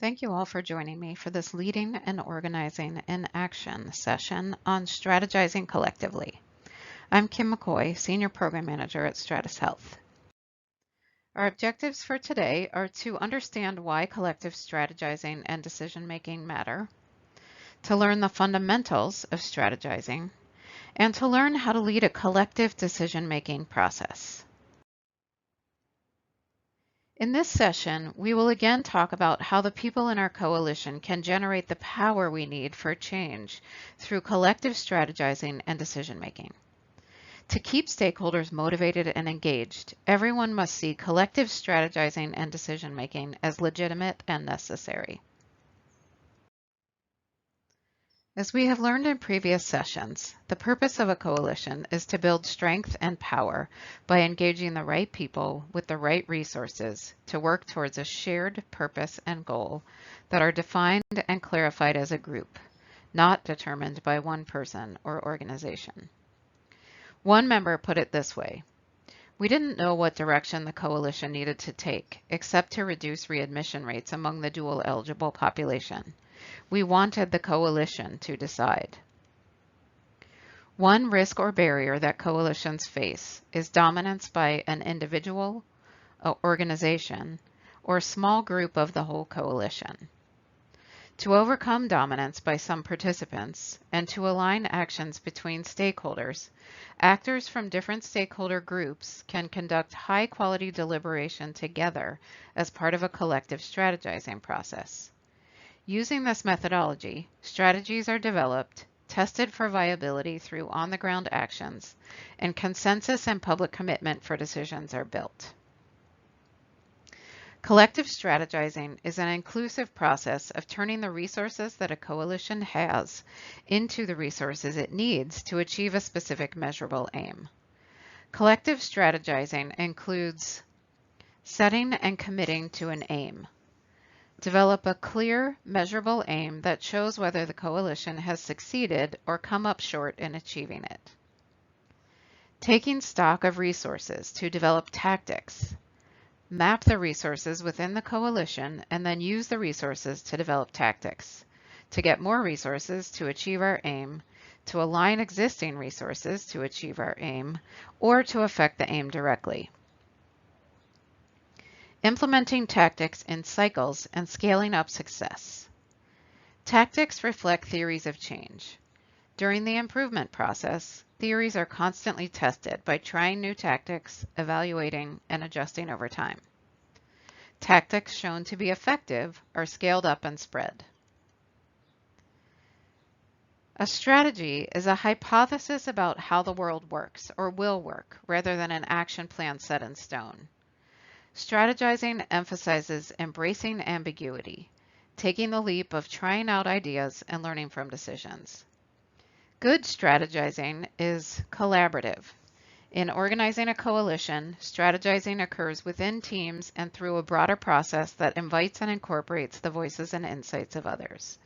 Thank you all for joining me for this Leading and Organizing in Action session on strategizing collectively. I'm Kim McCoy, Senior Program Manager at Stratus Health. Our objectives for today are to understand why collective strategizing and decision-making matter, to learn the fundamentals of strategizing, and to learn how to lead a collective decision-making process. In this session, we will again talk about how the people in our coalition can generate the power we need for change through collective strategizing and decision-making. To keep stakeholders motivated and engaged, everyone must see collective strategizing and decision-making as legitimate and necessary. As we have learned in previous sessions, the purpose of a coalition is to build strength and power by engaging the right people with the right resources to work towards a shared purpose and goal that are defined and clarified as a group, not determined by one person or organization. One member put it this way: "We didn't know what direction the coalition needed to take, except to reduce readmission rates among the dual eligible population. We wanted the coalition to decide." One risk or barrier that coalitions face is dominance by an individual, organization, or small group of the whole coalition. To overcome dominance by some participants and to align actions between stakeholders, actors from different stakeholder groups can conduct high-quality deliberation together as part of a collective strategizing process. Using this methodology, strategies are developed, tested for viability through on-the-ground actions, and consensus and public commitment for decisions are built. Collective strategizing is an inclusive process of turning the resources that a coalition has into the resources it needs to achieve a specific measurable aim. Collective strategizing includes setting and committing to an aim. Develop a clear, measurable aim that shows whether the coalition has succeeded or come up short in achieving it. Taking stock of resources to develop tactics. Map the resources within the coalition and then use the resources to develop tactics, to get more resources to achieve our aim, to align existing resources to achieve our aim, or to affect the aim directly. Implementing tactics in cycles and scaling up success. Tactics reflect theories of change. During the improvement process, theories are constantly tested by trying new tactics, evaluating, and adjusting over time. Tactics shown to be effective are scaled up and spread. A strategy is a hypothesis about how the world works or will work, rather than an action plan set in stone. Strategizing emphasizes embracing ambiguity, taking the leap of trying out ideas and learning from decisions. Good strategizing is collaborative. In organizing a coalition, strategizing occurs within teams and through a broader process that invites and incorporates the voices and insights of others.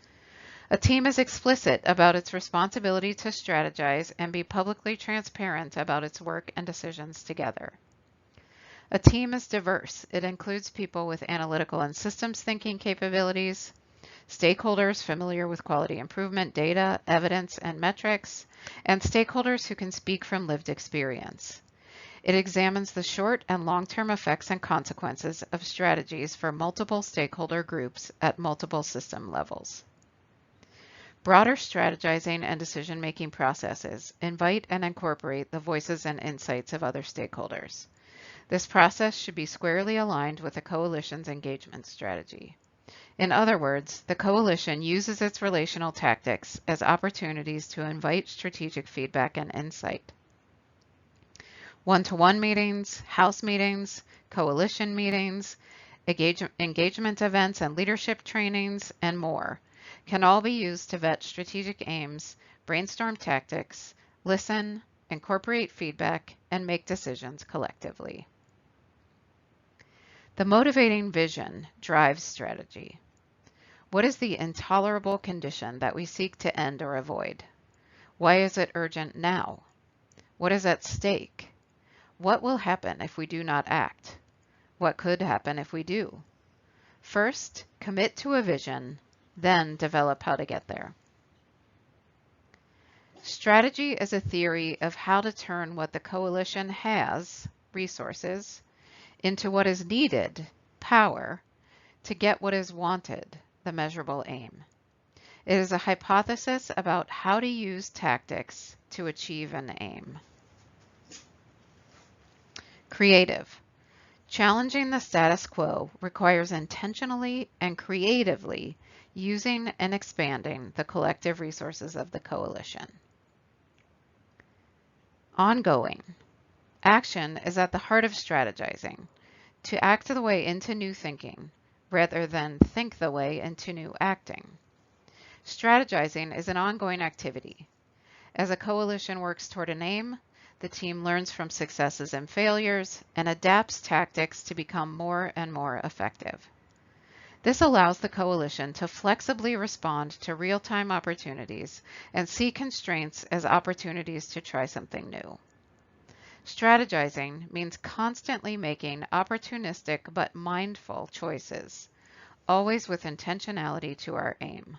A team is explicit about its responsibility to strategize and be publicly transparent about its work and decisions together. A team is diverse. It includes people with analytical and systems thinking capabilities, stakeholders familiar with quality improvement data, evidence, and metrics, and stakeholders who can speak from lived experience. It examines the short and long-term effects and consequences of strategies for multiple stakeholder groups at multiple system levels. Broader strategizing and decision-making processes invite and incorporate the voices and insights of other stakeholders. This process should be squarely aligned with the coalition's engagement strategy. In other words, the coalition uses its relational tactics as opportunities to invite strategic feedback and insight. One-to-one meetings, house meetings, coalition meetings, engagement events and leadership trainings, and more can all be used to vet strategic aims, brainstorm tactics, listen, incorporate feedback, and make decisions collectively. The motivating vision drives strategy. What is the intolerable condition that we seek to end or avoid? Why is it urgent now? What is at stake? What will happen if we do not act? What could happen if we do? First, commit to a vision, then develop how to get there. Strategy is a theory of how to turn what the coalition has, resources, into what is needed, power, to get what is wanted, the measurable aim. It is a hypothesis about how to use tactics to achieve an aim. Creative. Challenging the status quo requires intentionally and creatively using and expanding the collective resources of the coalition. Ongoing. Action is at the heart of strategizing, to act the way into new thinking, rather than think the way into new acting. Strategizing is an ongoing activity. As a coalition works toward an aim, the team learns from successes and failures and adapts tactics to become more and more effective. This allows the coalition to flexibly respond to real-time opportunities and see constraints as opportunities to try something new. Strategizing means constantly making opportunistic but mindful choices, always with intentionality to our aim.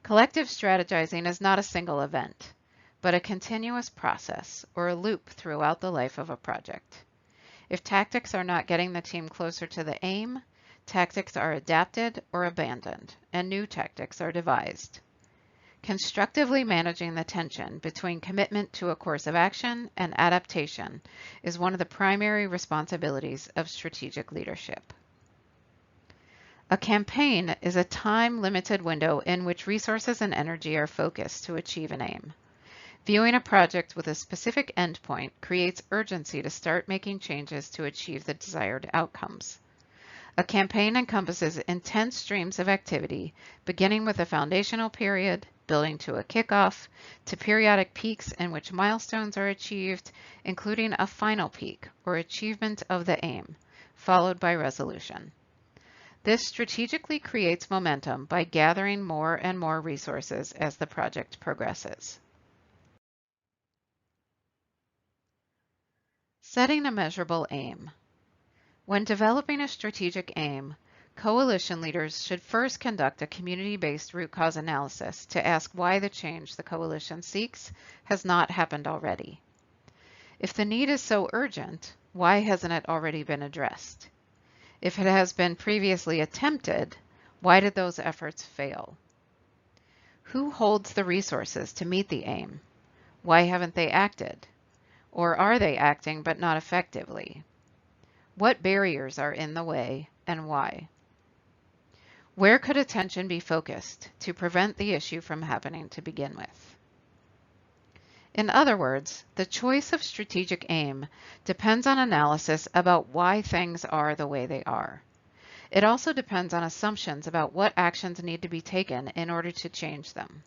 Collective strategizing is not a single event, but a continuous process or a loop throughout the life of a project. If tactics are not getting the team closer to the aim, tactics are adapted or abandoned, and new tactics are devised. Constructively managing the tension between commitment to a course of action and adaptation is one of the primary responsibilities of strategic leadership. A campaign is a time-limited window in which resources and energy are focused to achieve an aim. Viewing a project with a specific endpoint creates urgency to start making changes to achieve the desired outcomes. A campaign encompasses intense streams of activity, beginning with a foundational period, building to a kickoff, to periodic peaks in which milestones are achieved, including a final peak or achievement of the aim, followed by resolution. This strategically creates momentum by gathering more and more resources as the project progresses. Setting a measurable aim. When developing a strategic aim, coalition leaders should first conduct a community-based root cause analysis to ask why the change the coalition seeks has not happened already. If the need is so urgent, why hasn't it already been addressed? If it has been previously attempted, why did those efforts fail? Who holds the resources to meet the aim? Why haven't they acted? Or are they acting but not effectively? What barriers are in the way and why? Where could attention be focused to prevent the issue from happening to begin with? In other words, the choice of strategic aim depends on analysis about why things are the way they are. It also depends on assumptions about what actions need to be taken in order to change them.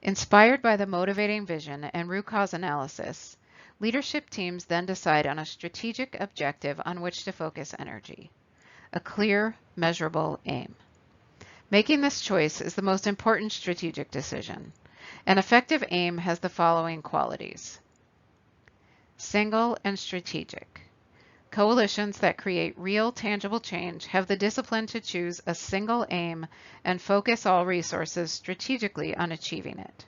Inspired by the motivating vision and root cause analysis, leadership teams then decide on a strategic objective on which to focus energy, a clear, measurable aim. Making this choice is the most important strategic decision. An effective aim has the following qualities. Single and strategic. Coalitions that create real, tangible change have the discipline to choose a single aim and focus all resources strategically on achieving it.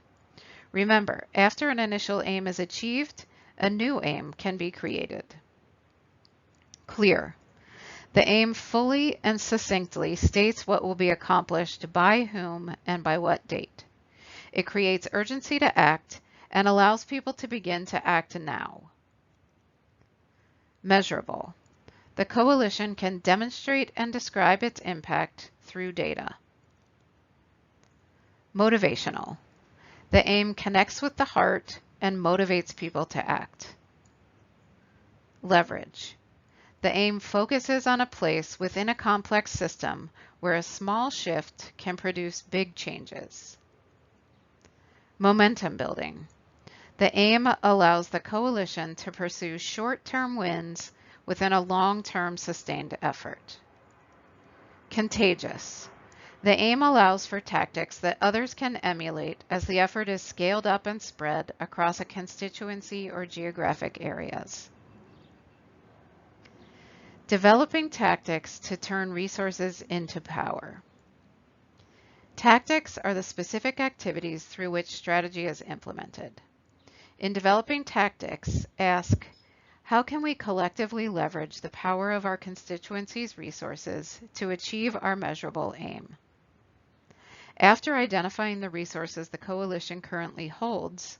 Remember, after an initial aim is achieved, a new aim can be created. Clear. The aim fully and succinctly states what will be accomplished by whom and by what date. It creates urgency to act and allows people to begin to act now. Measurable. The coalition can demonstrate and describe its impact through data. Motivational. The aim connects with the heart and motivates people to act. Leverage. The aim focuses on a place within a complex system where a small shift can produce big changes. Momentum building. The aim allows the coalition to pursue short-term wins within a long-term sustained effort. Contagious. The aim allows for tactics that others can emulate as the effort is scaled up and spread across a constituency or geographic areas. Developing tactics to turn resources into power. Tactics are the specific activities through which strategy is implemented. In developing tactics, ask, how can we collectively leverage the power of our constituency's resources to achieve our measurable aim? After identifying the resources the coalition currently holds,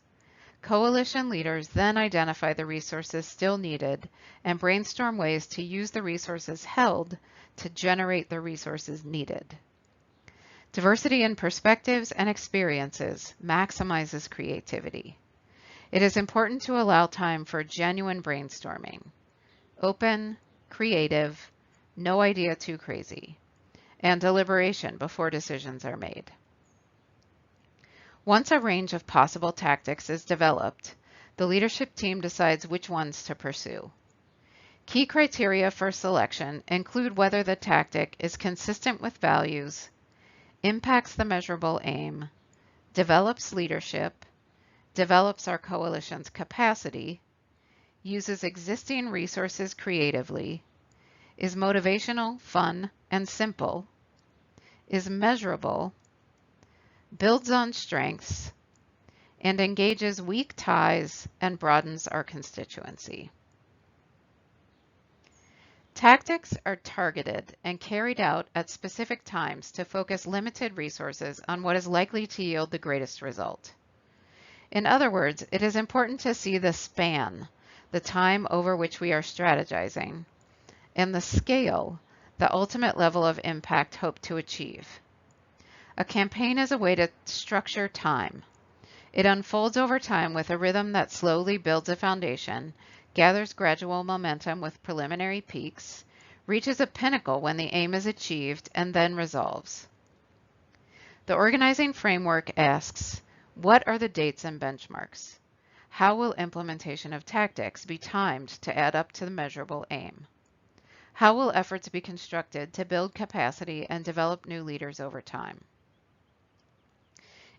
coalition leaders then identify the resources still needed and brainstorm ways to use the resources held to generate the resources needed. Diversity in perspectives and experiences maximizes creativity. It is important to allow time for genuine brainstorming. Open, creative, no idea too crazy, and deliberation before decisions are made. Once a range of possible tactics is developed, the leadership team decides which ones to pursue. Key criteria for selection include whether the tactic is consistent with values, impacts the measurable aim, develops leadership, develops our coalition's capacity, uses existing resources creatively, is motivational, fun, and simple, is measurable, builds on strengths, and engages weak ties and broadens our constituency. Tactics are targeted and carried out at specific times to focus limited resources on what is likely to yield the greatest result. In other words, it is important to see the span, the time over which we are strategizing, and the scale, the ultimate level of impact hoped to achieve. A campaign is a way to structure time. It unfolds over time with a rhythm that slowly builds a foundation, gathers gradual momentum with preliminary peaks, reaches a pinnacle when the aim is achieved, and then resolves. The organizing framework asks, what are the dates and benchmarks? How will implementation of tactics be timed to add up to the measurable aim? How will efforts be constructed to build capacity and develop new leaders over time?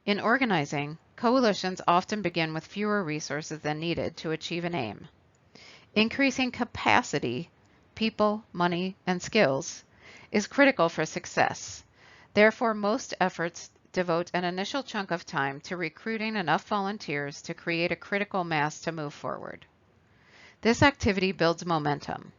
In organizing, coalitions often begin with fewer resources than needed to achieve an aim. Increasing capacity, people, money, and skills, is critical for success. Therefore, most efforts devote an initial chunk of time to recruiting enough volunteers to create a critical mass to move forward. This activity builds momentum.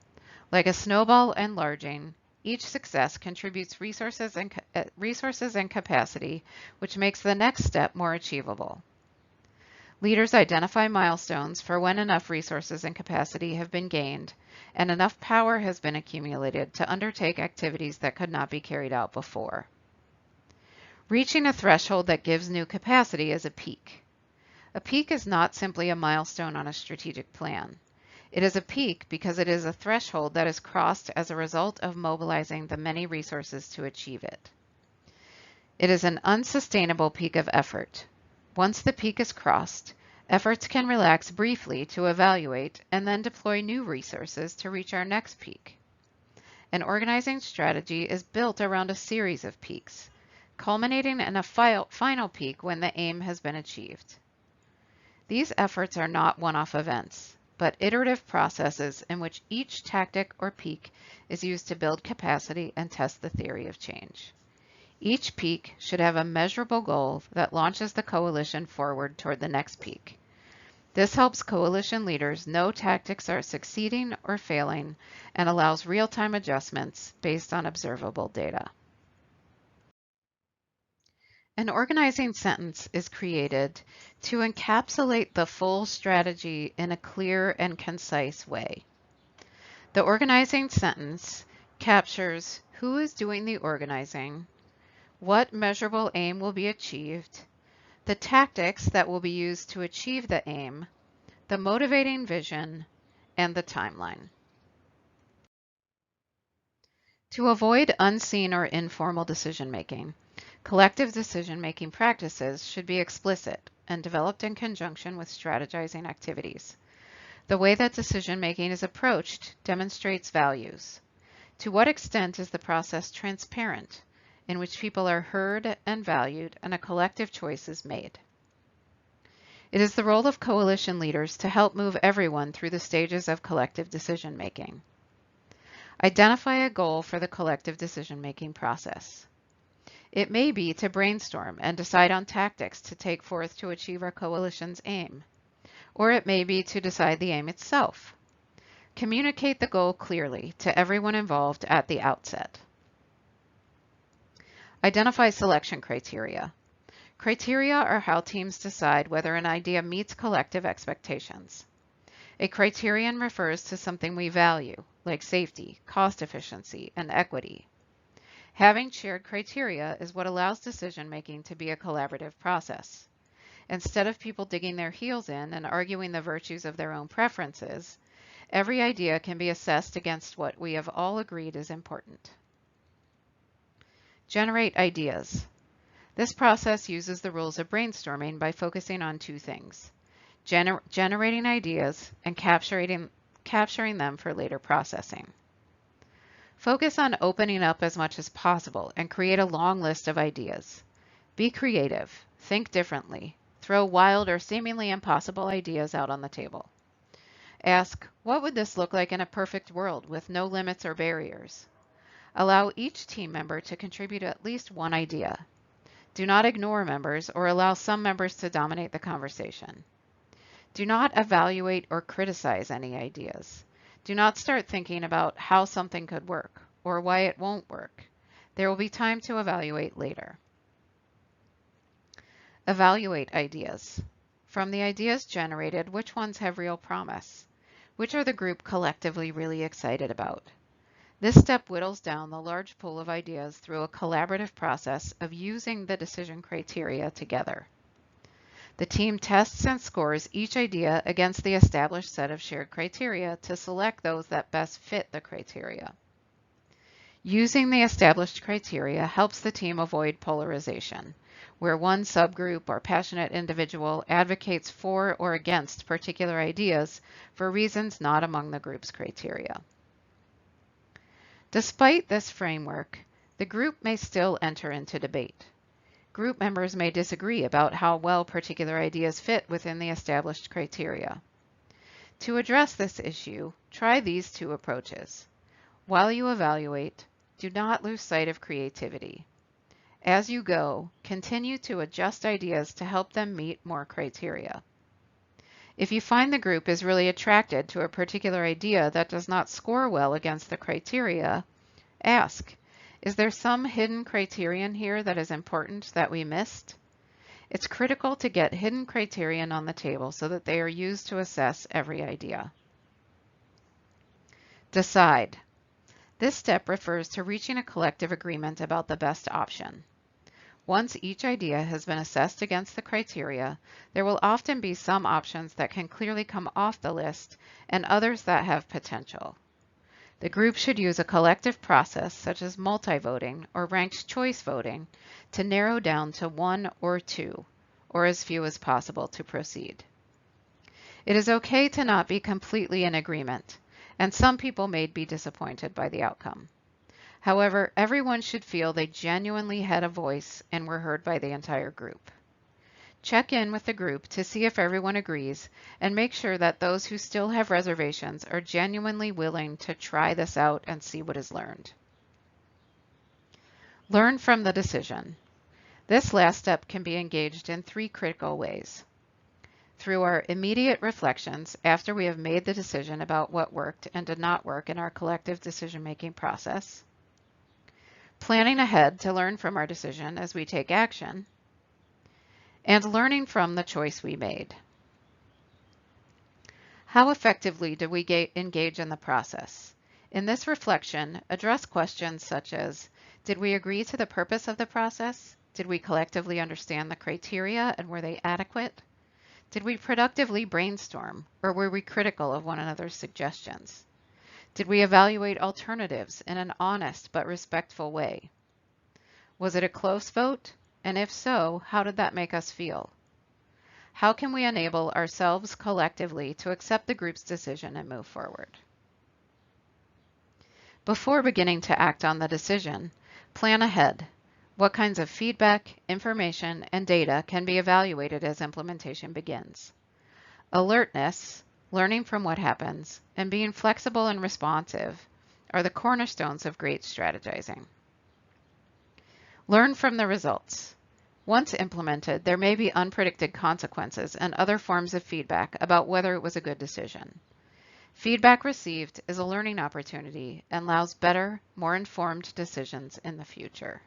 Like a snowball enlarging, each success contributes resources and capacity, which makes the next step more achievable. Leaders identify milestones for when enough resources and capacity have been gained and enough power has been accumulated to undertake activities that could not be carried out before. Reaching a threshold that gives new capacity is a peak. A peak is not simply a milestone on a strategic plan. It is a peak because it is a threshold that is crossed as a result of mobilizing the many resources to achieve it. It is an unsustainable peak of effort. Once the peak is crossed, efforts can relax briefly to evaluate and then deploy new resources to reach our next peak. An organizing strategy is built around a series of peaks, culminating in a final peak when the aim has been achieved. These efforts are not one-off events, but iterative processes in which each tactic or peak is used to build capacity and test the theory of change. Each peak should have a measurable goal that launches the coalition forward toward the next peak. This helps coalition leaders know tactics are succeeding or failing and allows real-time adjustments based on observable data. An organizing sentence is created to encapsulate the full strategy in a clear and concise way. The organizing sentence captures who is doing the organizing, what measurable aim will be achieved, the tactics that will be used to achieve the aim, the motivating vision, and the timeline. To avoid unseen or informal decision-making, collective decision-making practices should be explicit and developed in conjunction with strategizing activities. The way that decision-making is approached demonstrates values. To what extent is the process transparent, in which people are heard and valued and a collective choice is made? It is the role of coalition leaders to help move everyone through the stages of collective decision-making. Identify a goal for the collective decision-making process. It may be to brainstorm and decide on tactics to take forth to achieve our coalition's aim, or it may be to decide the aim itself. Communicate the goal clearly to everyone involved at the outset. Identify selection criteria. Criteria are how teams decide whether an idea meets collective expectations. A criterion refers to something we value, like safety, cost efficiency, and equity. Having shared criteria is what allows decision-making to be a collaborative process. Instead of people digging their heels in and arguing the virtues of their own preferences, every idea can be assessed against what we have all agreed is important. Generate ideas. This process uses the rules of brainstorming by focusing on two things: generating ideas and capturing them for later processing. Focus on opening up as much as possible and create a long list of ideas. Be creative, think differently, throw wild or seemingly impossible ideas out on the table. Ask, what would this look like in a perfect world with no limits or barriers? Allow each team member to contribute at least one idea. Do not ignore members or allow some members to dominate the conversation. Do not evaluate or criticize any ideas. Do not start thinking about how something could work or why it won't work. There will be time to evaluate later. Evaluate ideas. From the ideas generated, which ones have real promise? Which are the group collectively really excited about? This step whittles down the large pool of ideas through a collaborative process of using the decision criteria together. The team tests and scores each idea against the established set of shared criteria to select those that best fit the criteria. Using the established criteria helps the team avoid polarization, where one subgroup or passionate individual advocates for or against particular ideas for reasons not among the group's criteria. Despite this framework, the group may still enter into debate. Group members may disagree about how well particular ideas fit within the established criteria. To address this issue, try these two approaches. While you evaluate, do not lose sight of creativity. As you go, continue to adjust ideas to help them meet more criteria. If you find the group is really attracted to a particular idea that does not score well against the criteria, ask, is there some hidden criterion here that is important that we missed? It's critical to get hidden criterion on the table so that they are used to assess every idea. Decide. This step refers to reaching a collective agreement about the best option. Once each idea has been assessed against the criteria, there will often be some options that can clearly come off the list and others that have potential. The group should use a collective process such as multi-voting or ranked choice voting to narrow down to one or two, or as few as possible to proceed. It is okay to not be completely in agreement, and some people may be disappointed by the outcome. However, everyone should feel they genuinely had a voice and were heard by the entire group. Check in with the group to see if everyone agrees and make sure that those who still have reservations are genuinely willing to try this out and see what is learned. Learn from the decision. This last step can be engaged in three critical ways. Through our immediate reflections after we have made the decision about what worked and did not work in our collective decision-making process, planning ahead to learn from our decision as we take action, and learning from the choice we made. How effectively do we engage in the process? In this reflection, address questions such as, did we agree to the purpose of the process? Did we collectively understand the criteria and were they adequate? Did we productively brainstorm or were we critical of one another's suggestions? Did we evaluate alternatives in an honest but respectful way? Was it a close vote? And if so, how did that make us feel? How can we enable ourselves collectively to accept the group's decision and move forward? Before beginning to act on the decision, plan ahead. What kinds of feedback, information, and data can be evaluated as implementation begins? Alertness, learning from what happens, and being flexible and responsive are the cornerstones of great strategizing. Learn from the results. Once implemented, there may be unpredicted consequences and other forms of feedback about whether it was a good decision. Feedback received is a learning opportunity and allows better, more informed decisions in the future.